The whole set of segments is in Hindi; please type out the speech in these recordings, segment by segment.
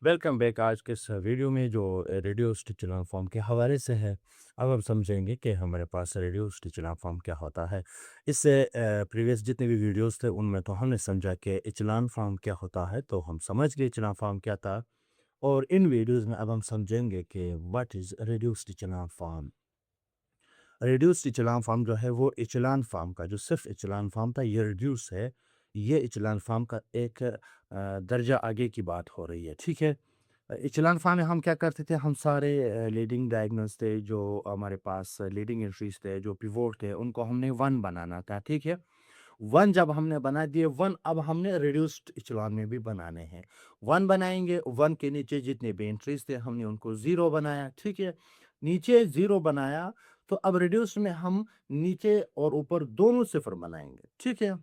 Welcome back. आज के इस वीडियो में जो रेडियो स्टिचुलम फॉर्म के हवाले से है। अब हम समझेंगे कि हमारे पास रेडियो स्टिचुलम फॉर्म क्या होता है। इससे प्रीवियस जितने भी वीडियोस थे उनमें तो हमने समझा कि इचलान फॉर्म क्या होता है, तो हम समझ गए इचलान फॉर्म क्या था। और इन वीडियोस में अब हम समझेंगे कि what is radio stichulum form. Radio stichulum form जो है वो इचलान फॉर्म का जो सिर्फ इचलान फॉर्म था ये रिड्यूस है। ये इचलान फॉर्म का एक दर्जा आगे की बात हो रही है, ठीक है। इचलान फार्म में हम क्या करते थे, हम सारे लीडिंग डायगोनल्स थे, जो हमारे पास लीडिंग एंट्रीज थे, जो पिवोट थे, उनको हमने वन बनाना था, ठीक है। वन जब हमने बना दिए वन, अब हमने रिड्यूस्ड इचलान में भी बनाने हैं। वन बनाएंगे, वन के नीचे जितने भी एंट्रीज थे हमने उनको ज़ीरो बनाया, ठीक है। नीचे ज़ीरो बनाया, तो अब रिड्यूस में हम नीचे और ऊपर दोनों सिफर बनाएंगे, ठीक है।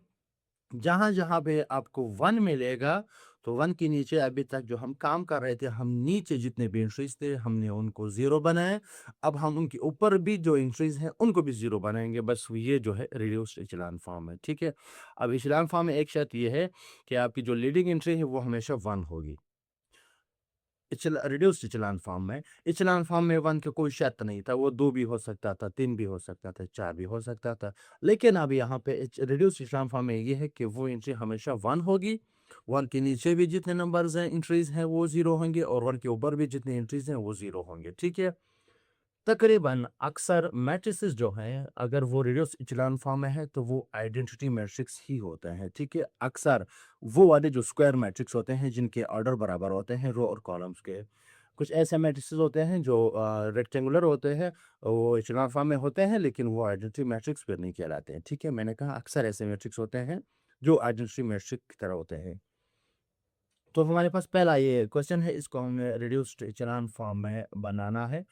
जहाँ जहाँ पे आपको वन मिलेगा, तो वन के नीचे अभी तक जो हम काम कर रहे थे, हम नीचे जितने भी एंट्रीज थे हमने उनको ज़ीरो बनाए। अब हम उनके ऊपर भी जो एंट्रीज हैं उनको भी ज़ीरो बनाएंगे। बस ये जो है रिड्यूस्ड इचलान फॉर्म है, ठीक है। अब इचलान फॉर्म में एक शर्त ये है कि आपकी जो लीडिंग एंट्री है वो हमेशा वन होगी। रिड्यूस्ड इचलान फॉर्म में, इचलान फॉर्म में वन का कोई शर्त नहीं था, वो दो भी हो सकता था, तीन भी हो सकता था, चार भी हो सकता था। लेकिन अब यहाँ पे रिड्यूस्ड इचलान फॉर्म में ये है कि वो एंट्री हमेशा वन होगी। वन के नीचे भी जितने नंबर्स हैं, एंट्रीज हैं, वो जीरो होंगे, और वन के ऊपर भी जितने एंट्रीज हैं वो जीरो होंगे, ठीक है। तकरीबन अक्सर मैट्रिसेस जो हैं, अगर वो रेडियस इचेलॉन फॉर्म में है तो वो आइडेंटिटी मैट्रिक्स ही होते हैं, ठीक है। अक्सर वो वाले जो स्क्वायर मैट्रिक्स होते हैं जिनके ऑर्डर बराबर होते हैं रो और कॉलम्स के। कुछ ऐसे मैट्रिसेस होते हैं जो रेक्टेंगुलर होते हैं, वो इचेलॉन फॉर्म में होते हैं, लेकिन वो आइडेंटिटी मैट्रिक्स फिर नहीं कहलाते हैं, ठीक है। मैंने कहा अक्सर ऐसे मैट्रिक्स होते हैं जो आइडेंटिटी मैट्रिक्स की तरह होते हैं। तो हमारे पास पहला ये क्वेश्चन है, इसको हमें रिड्यूस्ड इचेलॉन फॉर्म में बनाना है,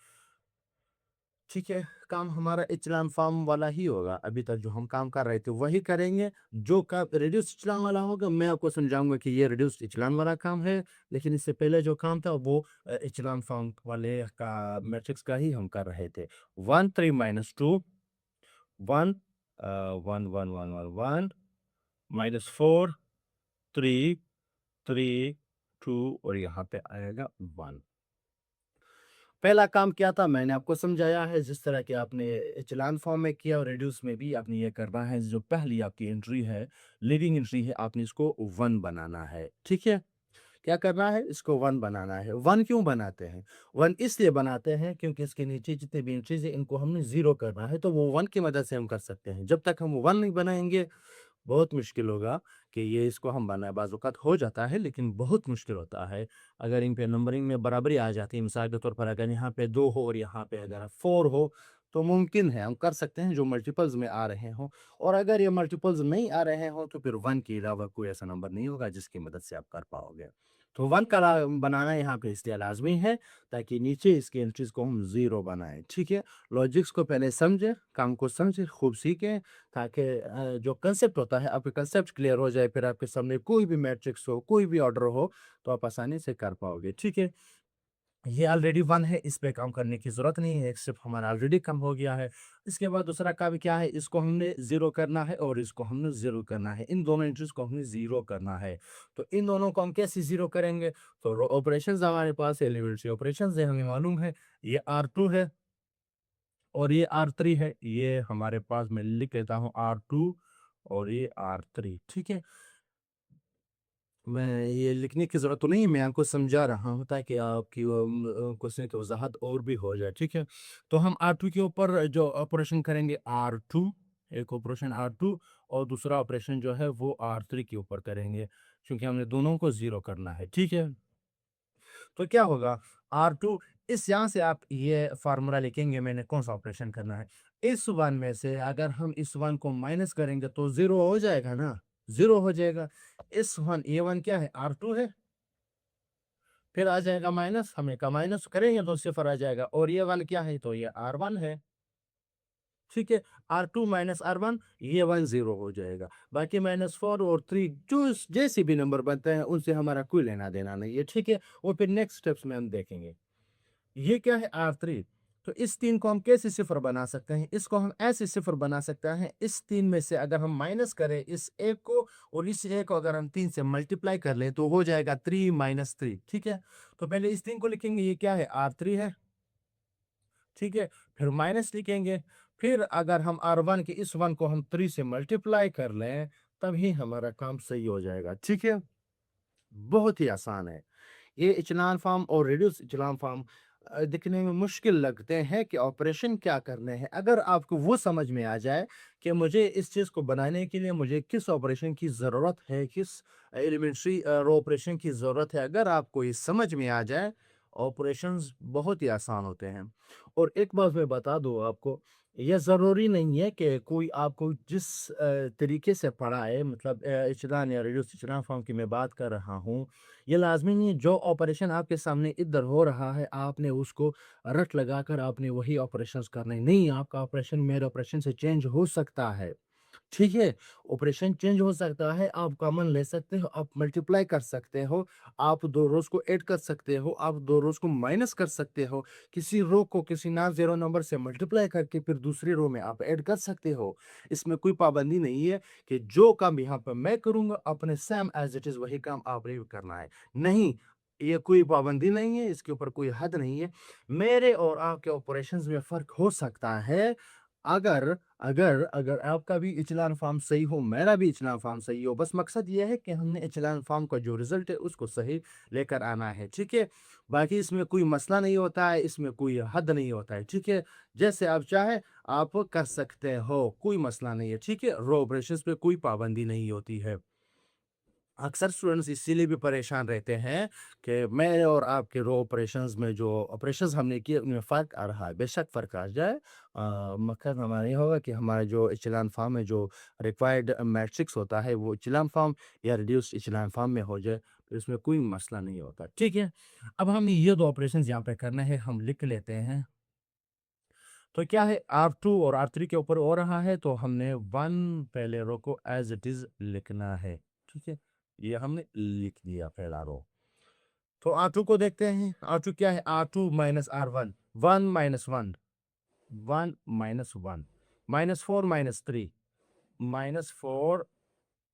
ठीक है। काम हमारा इचलान फार्म वाला ही होगा, अभी तक जो हम काम कर रहे थे वही करेंगे। जो काम रिड्यूस इचलान वाला होगा मैं आपको समझाऊंगा कि ये रिड्यूस इचलान वाला काम है। लेकिन इससे पहले जो काम था वो इचलान फार्म वाले का मैट्रिक्स का ही हम कर रहे थे। 1 3 - 2 1 1 1 1 1 1 -4 3 3 2 और यहाँ पे आएगा 1। पहला काम क्या था मैंने आपको समझाया है, जिस तरह कि आपने इचलान फॉर्म में किया और रिड्यूस में भी आपने ये करना है। जो पहली आपकी एंट्री है, लीडिंग एंट्री है, आपने इसको वन बनाना है, ठीक है। क्या करना है, इसको वन बनाना है। वन क्यों बनाते हैं? वन इसलिए बनाते हैं क्योंकि इसके नीचे जितने भी एंट्रीज है इनको हमने जीरो करना है, तो वो वन की मदद से हम कर सकते हैं। जब तक हम वन नहीं बनाएंगे बहुत मुश्किल होगा कि ये इसको हम बनाए। बाज़ औक़ात हो जाता है लेकिन बहुत मुश्किल होता है। अगर इन पे नंबरिंग में बराबरी आ जाती है, मिसाल के तौर पर अगर यहाँ पे 2 हो और यहाँ पे अगर 4 हो, तो मुमकिन है हम कर सकते हैं जो मल्टीपल्स में आ रहे हों। और अगर ये मल्टीपल्स नहीं आ रहे हों तो फिर 1 के अलावा कोई ऐसा नंबर नहीं होगा जिसकी मदद से आप कर पाओगे। तो 1 का बनाना यहाँ पे इसलिए लाज़मी है ताकि नीचे इसकी एंट्रीज़ को हम 0 बनाएँ, ठीक है। लॉजिक्स को पहले समझें, काम को समझें, खूब सीखें, ताकि जो कंसेप्ट होता है आपका कंसेप्ट क्लियर हो जाए, फिर आपके सामने कोई भी मैट्रिक्स हो, कोई भी ऑर्डर हो, तो आप आसानी से कर पाओगे, ठीक है। ये ऑलरेडी 1 है, इस पे काम करने की ज़रूरत नहीं है, एक स्टेप हमारा ऑलरेडी कम हो गया है। इसके बाद दूसरा काम क्या है, इसको हमने 0 करना है और इसको हमने 0 करना है। इन दोनों एंट्रीज़ को हमने 0 करना है। तो इन दोनों को हम कैसे 0 करेंगे? तो ऑपरेशंस हमारे पास एलिमेंट्री ऑपरेशंस है, हमें मालूम है। ये R2 है और ये R3 है। ये हमारे पास मैं लिख लेता हूँ R2 और ये R3, ठीक है। मैं ये लिखने की ज़रूरत तो नहीं है, मैं आपको समझा रहा हूँ ताकि आपकी क्वेश्चन की वज़ाहत और भी हो जाए, ठीक है। तो हम R2 के ऊपर जो ऑपरेशन करेंगे R2, एक ऑपरेशन R2 और दूसरा ऑपरेशन जो है वो R3 के ऊपर करेंगे, क्योंकि हमने दोनों को 0 करना है, ठीक है। तो क्या होगा, R2 इस यहाँ से आप ये फ़ॉर्मूला लिखेंगे मैंने कौन-सा ऑपरेशन करना है। इस 1 में से अगर हम इस 1 को माइनस करेंगे तो 0 हो जाएगा ना, 0 हो जाएगा। इस 1 ये 1 क्या है, R2 है, फिर आ जाएगा माइनस, हम इसका माइनस करेंगे तो सिफ़र आ जाएगा, और ये 1 क्या है, तो ये R1 है, ठीक है। R2 माइनस R1 ये 1 0 हो जाएगा। बाकी -4 और 3 जो जैसे भी नंबर बनते हैं उनसे हमारा कोई लेना-देना नहीं है, ठीक है। और फिर नेक्स्ट स्टेप्स में हम देखेंगे। ये क्या है, R3। तो इस 3 को हम कैसे सिफ़र बना सकते हैं? इसको हम ऐसे सिफ़र बना सकते हैं, इस 3 में से अगर हम माइनस करें इस 1 को और इस 1 को अगर हम 3 से मल्टीप्लाई कर लें तो हो जाएगा 3 माइनस 3, ठीक है? तो पहले इस 3 को लिखेंगे, ये क्या है? R3 है, ठीक है? फिर माइनस लिखेंगे, फिर अगर हम R1 के इस 1 को हम 3 से मल्टीप्लाई कर लें, तभी हमारा काम सही हो जाएगा, ठीक है? बहुत ही आसान है। ये इचेलॉन फॉर्म और रिड्यूस इचेलॉन फॉर्म दिखने में मुश्किल लगते हैं कि ऑपरेशन क्या करने हैं। अगर आपको वो समझ में आ जाए कि मुझे इस चीज़ को बनाने के लिए मुझे किस ऑपरेशन की ज़रूरत है, किस एलिमेंट्री रो ऑपरेशन की ज़रूरत है, अगर आपको ये समझ में आ जाए, ऑपरेशंस बहुत ही आसान होते हैं। और एक बात मैं बता दूँ आपको, ये ज़रूरी नहीं है कि कोई आपको जिस तरीके से पढ़ाए, मतलब इचेलॉन या रिड्यूस इचेलॉन फॉर्म की मैं बात कर रहा हूँ, ये लाज़मी नहीं है जो ऑपरेशन आपके सामने इधर हो रहा है, आपने उसको रट लगाकर आपने वही ऑपरेशंस करने, नहीं, आपका ऑपरेशन मेरे ऑपरेशन से चेंज हो सकता है। ठीक है? ऑपरेशन चेंज हो सकता है, आप कॉमन ले सकते हो, आप मल्टीप्लाई कर सकते हो, आप 2 रोज़ को ऐड कर सकते हो, आप 2 रोज़ को माइनस कर सकते हो, किसी रो को किसी नॉन ज़ीरो नंबर से मल्टीप्लाई करके फिर दूसरी रो में आप ऐड कर सकते हो। इसमें कोई पाबंदी नहीं है कि जो काम यहाँ पे मैं करूँगा, अपने सेम एज़ इट इज़ वही काम आपने भी करना है। नहीं, ये कोई पाबंदी नहीं है, इसके ऊपर कोई हद नहीं है। मेरे और आपके ऑपरेशंस में फ़र्क हो सकता है, अगर अगर अगर आपका भी इचेलॉन फॉर्म सही हो, मेरा भी इचेलॉन फॉर्म सही हो, बस मकसद ये है कि हमने इचेलॉन फॉर्म का जो रिज़ल्ट है, उसको सही लेकर आना है, ठीक है? बाकी इसमें कोई मसला नहीं होता है, इसमें कोई हद नहीं होता है, ठीक है? जैसे आप चाहें, आप कर सकते हो, कोई मसला नहीं है, ठीक है? रो ऑपरेशंस पे कोई पाबंदी नहीं होती है। अक्सर स्टूडेंट्स इसीलिए भी परेशान रहते हैं कि मेरे और आपके रो ऑपरेशंस में जो ऑपरेशंस हमने किए उनमें फ़र्क आ रहा है। बेशक फ़र्क आ जाए, मकसद हमारा ये होगा कि हमारा जो इचेलॉन फॉर्म में जो रिक्वायर्ड मैट्रिक्स होता है वो इचेलॉन फॉर्म या रिड्यूस्ड इचेलॉन फॉर्म में हो जाए, तो इसमें कोई मसला नहीं होता। ठीक है? अब हम ये 2 ऑपरेशंस यहाँ पे करने हैं, हम लिख लेते हैं। तो क्या है, R2 और R3 के ऊपर हो रहा है, तो हमने 1 पहले रो को एज़ इट इज़ लिखना है, ठीक है? ये हमने लिख दिया पहला रो। तो R2 को देखते हैं, R2 क्या है? R2 minus R1, 1 minus 1, 1 minus 1, -4 minus 3, -4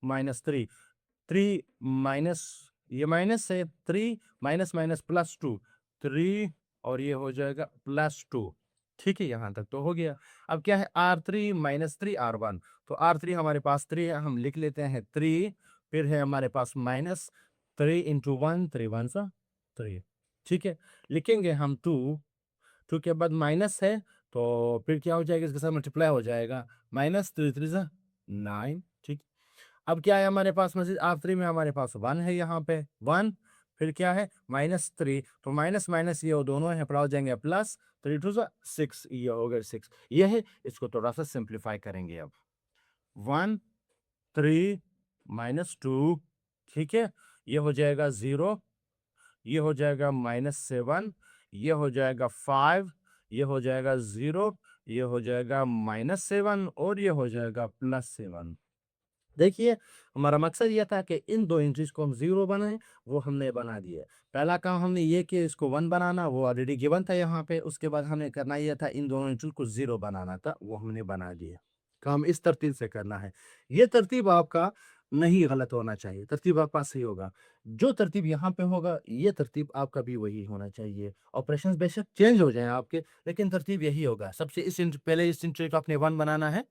minus 3, 3 minus, ये माइनस है, 3 माइनस माइनस प्लस 2, 3 और ये हो जाएगा प्लस 2। ठीक है, यहाँ तक तो हो गया। अब क्या है? R3 माइनस 3 R1, तो R3 हमारे पास 3 है, हम लिख लेते हैं 3, फिर है हमारे पास माइनस 3 इंटू 1, 3 1 सा 3, ठीक है? लिखेंगे हम 2, 2 के बाद माइनस है, तो फिर क्या हो जाएगा? इसके साथ मल्टीप्लाई हो जाएगा, माइनस 3 3 सा 9, ठीक। अब क्या है हमारे पास? मज़ीद R3 में हमारे पास 1 है, यहाँ पे 1, फिर क्या है? -3, तो माइनस माइनस ये वो दोनों यहाँ पर हो जाएंगे प्लस, 3 2 सा 6, ये हो गया 6। ये है, इसको थोड़ा-सा सिंप्लीफाई करेंगे अब। 1 3 -2, ठीक है? ये हो जाएगा 0, ये हो जाएगा -7, ये हो जाएगा 5, ये हो जाएगा 0, ये हो जाएगा -7 और ये हो जाएगा +7। देखिए, हमारा मकसद ये था कि इन 2 एंट्रीज़ को हम 0 बनाएँ, वो हमने बना दिए। पहला काम हमने ये किया, इसको 1 बनाना, वो ऑलरेडी गिवन था यहाँ पे। उसके बाद हमें करना ये था, इन दोनों एंट्रीज़ को 0 बनाना था, वो हमने बना दिया। काम इस तरतीब से करना है। ये तरतीब आपका नहीं गलत होना चाहिए, तरतीब आपका सही होगा। जो तरतीब यहाँ पे होगा, ये तरतीब आपका भी वही होना चाहिए। ऑपरेशंस बेशक चेंज हो जाएँ आपके, लेकिन तरतीब यही होगा। सबसे पहले इस एंट्री को आपने 1 बनाना है।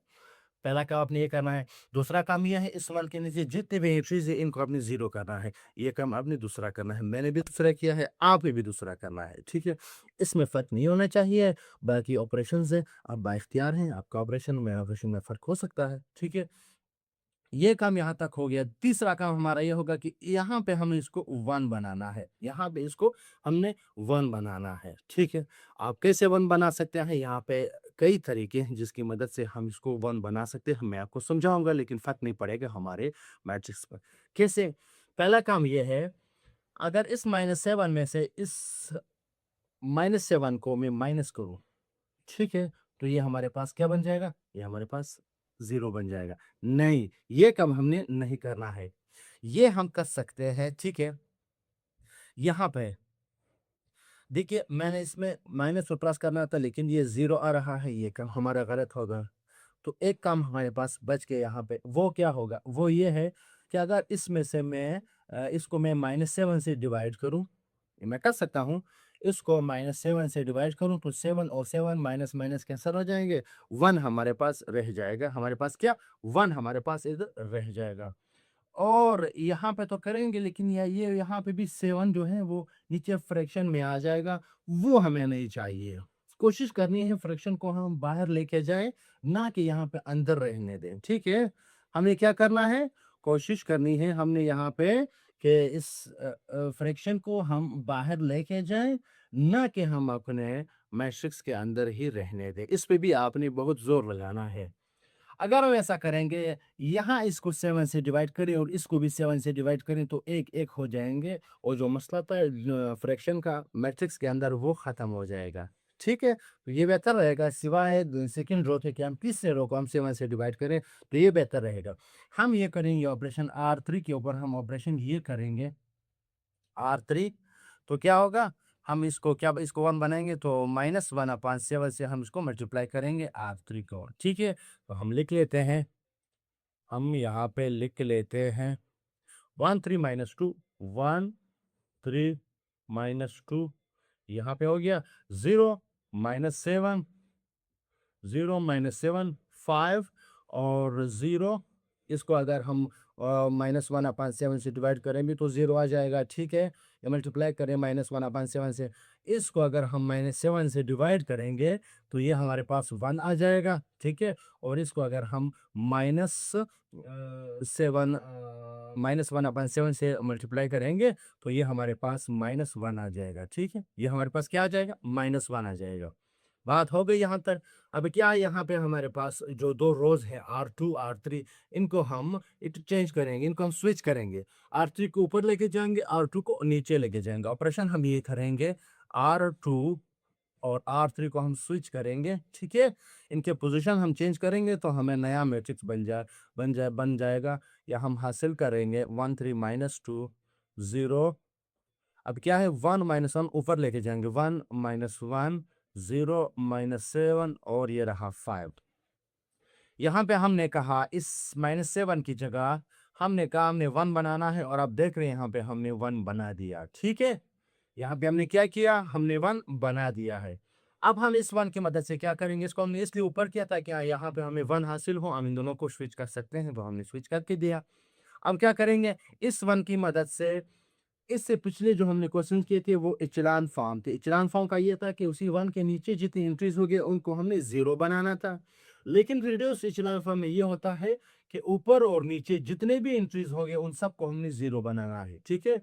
पहला काम आपने ये करना है। दूसरा काम ये है, इस सवाल के नीचे जितने भी एंट्रीज़ हैं इनको आपने 0 करना है। ये काम आपने दूसरा करना है। मैंने भी दूसरा किया है, आपने भी दूसरा करना है, ठीक है? इसमें फ़र्क नहीं होना चाहिए, बाकी ऑपरेशंस हैं, आप बाइख्तियार हैं, आपका ऑपरेशन, मेरा ऑपरेशन में फ़र्क हो सकता है, ठीक है? ये काम यहाँ तक हो गया। तीसरा काम हमारा ये होगा कि यहाँ पे हमें इसको 1 बनाना है। यहाँ पे इसको हमने 1 बनाना है, ठीक है? आप कैसे 1 बना सकते हैं? यहाँ पे कई तरीके हैं जिसकी मदद से हम इसको 1 बना सकते हैं। मैं आपको समझाऊँगा, लेकिन फ़र्क नहीं पड़ेगा हमारे मैट्रिक्स पर। कैसे? पहला काम ये है, अगर इस -7 में से इस -7 को मैं माइनस करूँ, ठीक है? तो ये हमारे पास क्या बन जाएगा? ये हमारे पास 0 बन जाएगा। नहीं, ये काम हमने नहीं करना है। ये हम कर सकते हैं, ठीक है? यहाँ पे देखिए मैंने इसमें माइनस और प्लस करना था लेकिन ये ज़ीरो आ रहा है, ये काम हमारा गलत होगा। तो एक काम हमारे पास बच गया यहाँ पे, वो क्या होगा? वो ये है कि अगर इसमें से मैं इसको मैं -7 से डिवाइड करूँ, मैं कर सकता हूँ। इसको -7 से डिवाइड करूँ तो 7 और 7 माइनस माइनस कैंसल हो जाएँगे, 1 हमारे पास रह जाएगा। हमारे पास क्या? 1 हमारे पास इधर रह जाएगा। और यहाँ पे तो करेंगे लेकिन ये यहाँ पे भी 7 जो है वो नीचे फ्रैक्शन में आ जाएगा, वो हमें नहीं चाहिए। कोशिश करनी है फ्रैक्शन को हम बाहर लेके जाएँ, ना कि यहाँ पे अंदर रहने दें, ठीक है? हमें क्या करना है? कोशिश करनी है हमने यहाँ पे कि इस फ्रैक्शन को हम बाहर लेके जाएँ, ना कि हम अपने मैट्रिक्स के अंदर ही रहने दें। इस पे भी आपने बहुत ज़ोर लगाना है। अगर हम ऐसा करेंगे, यहाँ इसको 7 से डिवाइड करें और इसको भी 7 से डिवाइड करें तो 1-1 हो जाएँगे और जो मसला था फ्रैक्शन का मैट्रिक्स के अंदर वो ख़त्म हो जाएगा। ठीक है? तो ये बेहतर रहेगा सिवाय द सेकंड रो के कि हम तीसरे रो को हम 7 से डिवाइड करें, तो ये बेहतर रहेगा। हम ये करेंगे ऑपरेशन R3 के ऊपर हम ऑपरेशन ये करेंगे R3 तो क्या होगा? हम इसको क्या इसको 1 बनाएँगे तो -1/7 से हम इसको मल्टीप्लाई करेंगे R3 को, ठीक है? तो हम लिख लेते हैं, हम यहाँ पे लिख लेते हैं 1 3 माइनस 2 1 3 माइनस 2 यहाँ पे हो गया 0 -7 0 -7 5 और 0 इसको अगर हम -1/7 से डिवाइड करेंगे तो 0 आ जाएगा, ठीक है? या मल्टीप्लाई करें -1/7 से, इसको अगर हम -7 से डिवाइड करेंगे तो ये हमारे पास 1 आ जाएगा, ठीक है? और इसको अगर हम -1/7 से मल्टीप्लाई करेंगे तो ये हमारे पास -1 आ जाएगा, ठीक है? ये हमारे पास क्या आ जाएगा? -1 आ जाएगा। बात हो गई यहाँ तक। अब क्या है यहाँ पे हमारे पास जो 2 रोज़ हैं R2, R3 इनको हम इंटरचेंज करेंगे, इनको हम स्विच करेंगे। R3 को ऊपर लेके जाएँगे, R2 को नीचे लेके जाएँगे। ऑपरेशन हम ये करेंगे R2 और R3 को हम स्विच करेंगे, ठीक है? इनके पोज़ीशन हम चेंज करेंगे तो हमें नया मैट्रिक्स बन जाएगा या हम हासिल करेंगे 1 3 -2 0 अब क्या है 1 -1 ऊपर लेके जाएँगे 1 -1 0 -7 और ये रहा 5। यहाँ पे हमने कहा इस -7 की जगह हमने कहा हमने 1 बनाना है और आप देख रहे हैं यहाँ पे हमने 1 बना दिया, ठीक है? यहाँ पे हमने क्या किया? हमने 1 बना दिया है। अब हम इस 1 की मदद से क्या करेंगे? इसको हमने इसलिए ऊपर किया ताकि यहाँ पे हमें 1 हासिल हो, हम इन दोनों को स्विच कर सकते हैं, वो हमने स्विच करके दिया। अब क्या करेंगे? इस 1 की मदद से इससे पिछले जो हमने क्वेश्चन किए थे वो इचेलॉन फॉर्म थे। इचेलॉन फॉर्म का ये था कि उसी 1 के नीचे जितनी एंट्रीज़ होंगी उनको हमने 0 बनाना था। लेकिन रिड्यूस इचेलॉन फॉर्म में ये होता है कि ऊपर और नीचे जितने भी एंट्रीज़ होंगे उन सबको हमने 0 बनाना है, ठीक है?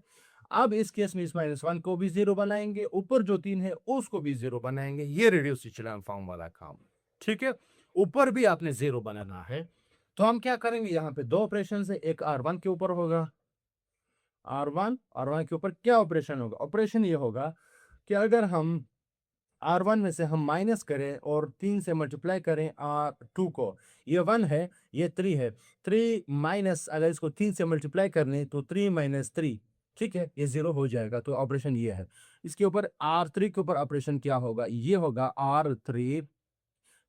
अब इस केस में इस -1 को भी 0 बनाएँगे, ऊपर जो 3 है उसको भी 0 बनाएँगे, ये रिड्यूस इचेलॉन फॉर्म वाला काम, ठीक है? ऊपर भी आपने 0 बनाना है। तो हम क्या करेंगे यहाँ पे 2 ऑपरेशंस है, एक R1 के ऊपर होगा R1 के ऊपर क्या ऑपरेशन होगा? ऑपरेशन ये होगा कि अगर हम R1 में से हम माइनस करें और 3 से मल्टीप्लाई करें R2 को, ये 1 है, ये 3 है। 3 माइनस अगर इसको 3 से मल्टीप्लाई कर लें तो 3 माइनस 3 ठीक है? ये 0 हो जाएगा तो ऑपरेशन ये है। इसके ऊपर R3 के ऊपर ऑपरेशन क्या होगा? ये होगा R3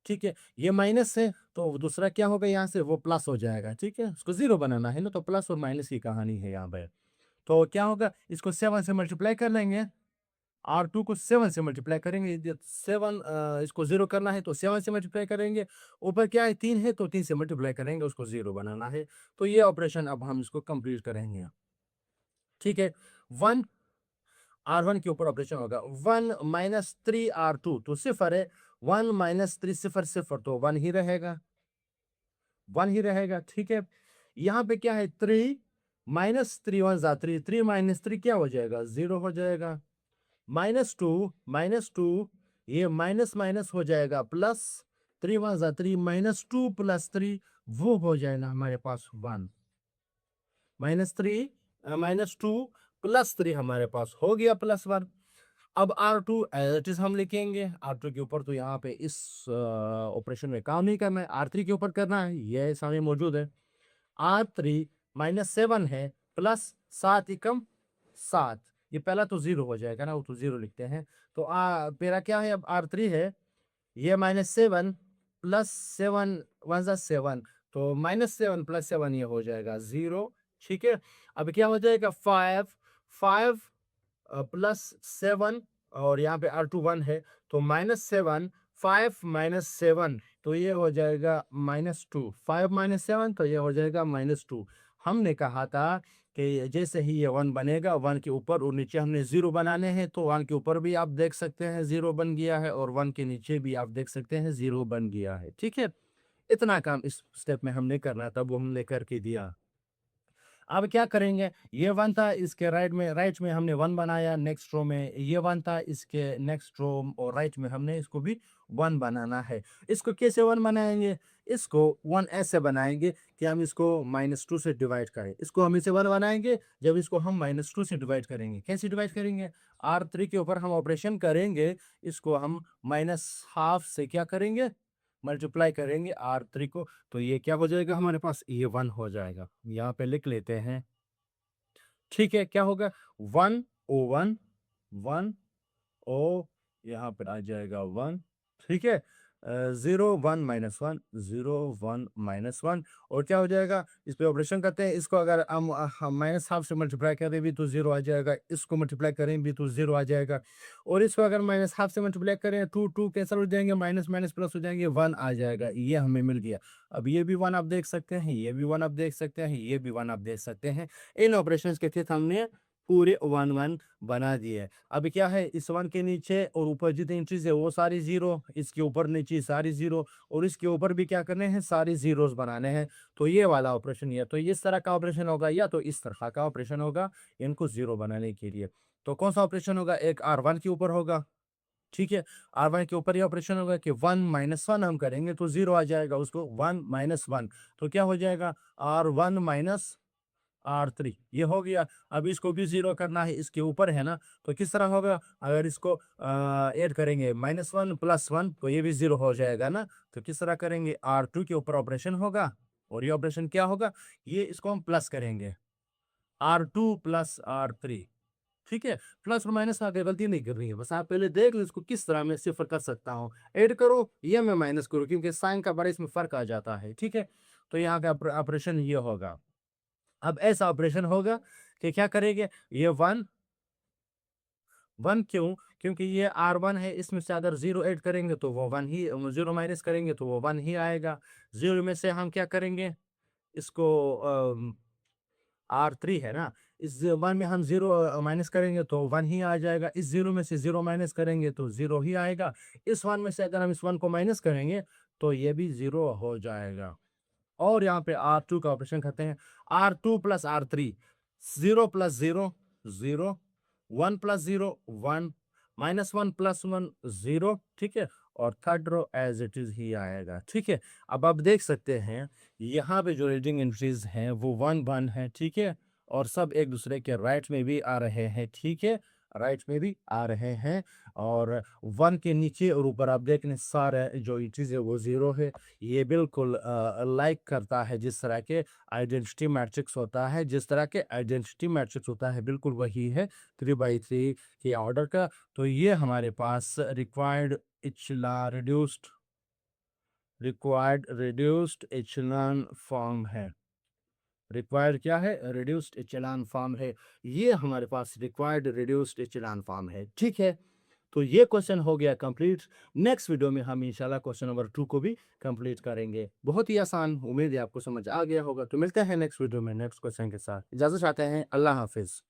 ठीक है? ये माइनस है तो दूसरा क्या होगा यहाँ से वो प्लस हो जाएगा, ठीक है? उसको 0 बनाना है ना तो प्लस और माइनस की कहानी है यहाँ पे। तो क्या होगा इसको 7 से मल्टीप्लाई कर लेंगे R2 को 7 से मल्टीप्लाई करेंगे 7 इसको 0 करना है तो 7 से मल्टीप्लाई करेंगे ऊपर क्या है 3 है तो 3 से मल्टीप्लाई करेंगे उसको 0 बनाना है तो ये ऑपरेशन अब हम इसको कंप्लीट करेंगे ठीक है 1 R1 के ऊपर ऑपरेशन होगा 1 -3 R2 तो सिफर है 1 -3 सिफर सिफर तो 1 ही रहेगा 1 ही रहेगा ठीक है यहाँ पे क्या है 3 -3 1 3 3 -3 क्या हो जाएगा 0 हो जाएगा -2 ये माइनस माइनस हो जाएगा प्लस 3 1 3 -2 + 3 वो हो जाएगा हमारे पास 1 -3 -2 + 3 हमारे पास हो गया +1 अब R2 एज इट इज हम लिखेंगे R2 के ऊपर तो यहाँ पे इस ऑपरेशन में काम नहीं करना है R3 के ऊपर करना है ये सामने मौजूद है R3 -7 है प्लस 7 एकम 7 ये पहला तो 0 हो जाएगा ना, वो तो 0 लिखते हैं। तो मेरा क्या है अब R3 है, ये -7 प्लस 7 1 ज़ा 7, तो -7 प्लस 7 ये हो जाएगा 0, ठीक है? अब क्या हो जाएगा 5 5 प्लस 7 और यहाँ पे R2 1 है, तो -7 5 -7 तो ये हो जाएगा -2, 5 -7 तो ये हो जाएगा -2। हमने कहा था कि जैसे ही ये 1 बनेगा, 1 के ऊपर और नीचे हमने 0 बनाने हैं, तो 1 के ऊपर भी आप देख सकते हैं 0 बन गया है और 1 के नीचे भी आप देख सकते हैं 0 बन गया है, ठीक है? इतना काम इस स्टेप में हमने करना था, वो हमने करके दिया। अब क्या करेंगे, ये 1 था, इसके राइट में हमने 1 बनाया, नेक्स्ट रो में ये 1 था, इसके नेक्स्ट रो और राइट में हमने इसको भी 1 बनाना है। इसको कैसे 1 बनाएँगे? इसको 1 ऐसे बनाएँगे कि हम इसको -2 से डिवाइड करें। इसको हम इसे 1 बनाएँगे जब इसको हम -2 से डिवाइड करेंगे। कैसे डिवाइड करेंगे? R3 के ऊपर हम ऑपरेशन करेंगे, इसको हम -12 से क्या करेंगे? मल्टीप्लाई करेंगे R3 को, तो ये क्या हो जाएगा हमारे पास? ये 1 हो जाएगा। यहाँ पे लिख लेते हैं, ठीक है? क्या होगा? 1 O1 1 O, यहाँ पर आ जाएगा 1, ठीक है? 0 1 -1 0 1 -1 और क्या हो जाएगा? इस पे ऑपरेशन करते हैं, इसको अगर हम -12 से मल्टीप्लाई करें भी तो 0 आ जाएगा, इसको मल्टीप्लाई करें भी तो 0 आ जाएगा और इसको अगर -12 से मल्टीप्लाई करें 2 2 कैंसल हो जाएंगे, माइनस माइनस प्लस हो जाएंगे, 1 आ जाएगा। ये हमें मिल गया। अब ये भी 1 आप देख सकते हैं, ये भी 1 आप देख सकते हैं, ये भी 1 आप देख सकते हैं। इन ऑपरेशंस के थ्रू हमने पूरे 1 1 बना दिए। अब क्या है, इस 1 के नीचे और ऊपर जितनी चीज़ है वो सारी 0, इसके ऊपर नीचे सारी 0 और इसके ऊपर भी क्या करने हैं, सारी ज़ीरोज़ बनाने हैं। तो ये वाला ऑपरेशन, ये तो इस तरह का ऑपरेशन होगा या तो इस तरह का ऑपरेशन होगा इनको 0 बनाने के लिए। तो कौन-सा ऑपरेशन होगा? एक R1 के ऊपर होगा, ठीक है? R1 के ऊपर ये ऑपरेशन होगा कि 1 -1 हम करेंगे तो 0 आ जाएगा, उसको 1 -1 तो क्या हो जाएगा? R1 माइनस R3 ये हो गया। अब इसको भी 0 करना है, इसके ऊपर है ना, तो किस तरह होगा? अगर इसको ऐड करेंगे -1 + 1 तो ये भी 0 हो जाएगा ना, तो किस तरह करेंगे? R2 के ऊपर ऑपरेशन होगा और ये ऑपरेशन क्या होगा? ये इसको हम प्लस करेंगे, R2 + R3, ठीक है? प्लस और माइनस आगे गलती नहीं करनी है, बस आप पहले देख लो इसको किस तरह मैं सिफ़र कर सकता हूँ। ऐड करो या मैं माइनस करूँ, क्योंकि साइन का बड़ा इसमें फ़र्क आ जाता है, ठीक है? तो यहाँ का ऑपरेशन ये होगा। अब ऐसा ऑपरेशन होगा कि क्या करेंगे, ये 1 1 क्यों? क्योंकि ये R1 है, इसमें से अगर 0 ऐड करेंगे तो वो 1 ही, 0 माइनस करेंगे तो वो 1 ही आएगा। 0 में से हम क्या करेंगे, इसको R3 है ना, इस 1 में हम 0 माइनस करेंगे तो 1 ही आ जाएगा। इस 0 में से 0 माइनस करेंगे तो 0 ही आएगा। इस 1 में से अगर हम इस 1 को माइनस करेंगे तो ये भी 0 हो जाएगा। और यहाँ पे R2 का ऑपरेशन करते हैं, R2 + R3, 0 + 0 0, 1 + 0 1, -1 + 1 0, ठीक है? और third row as it is ही आएगा, ठीक है? अब आप देख सकते हैं यहाँ पे जो रीडिंग एंट्रीज़ हैं वो 1 1 है, ठीक है? और सब एक दूसरे के राइट में भी आ रहे हैं, ठीक है? राइट में भी आ रहे हैं और 1 के नीचे और ऊपर आप देख लें सारे जो एंट्रीज़ है वो 0 है। ये बिल्कुल लाइक करता है जिस तरह के आइडेंटिटी मैट्रिक्स होता है, जिस तरह के आइडेंटिटी मैट्रिक्स होता है बिल्कुल वही है 3/3 के ऑर्डर का। तो ये हमारे पास रिक्वायर्ड इचेलॉन फॉर्म है। रिक्वायर्ड क्या है? रिड्यूस्ड इचेलॉन फॉर्म है। ये हमारे पास रिक्वायर्ड रिड्यूस्ड इचेलॉन फॉर्म है, ठीक है? तो ये क्वेश्चन हो गया कंप्लीट। नेक्स्ट वीडियो में हम इंशाल्लाह क्वेश्चन नंबर 2 को भी कंप्लीट करेंगे। बहुत ही आसान, उम्मीद है आपको समझ आ गया होगा। तो मिलते हैं नेक्स्ट वीडियो में नेक्स्ट क्वेश्चन के साथ। इजाज़त चाहते हैं, अल्लाह हाफ़िज़।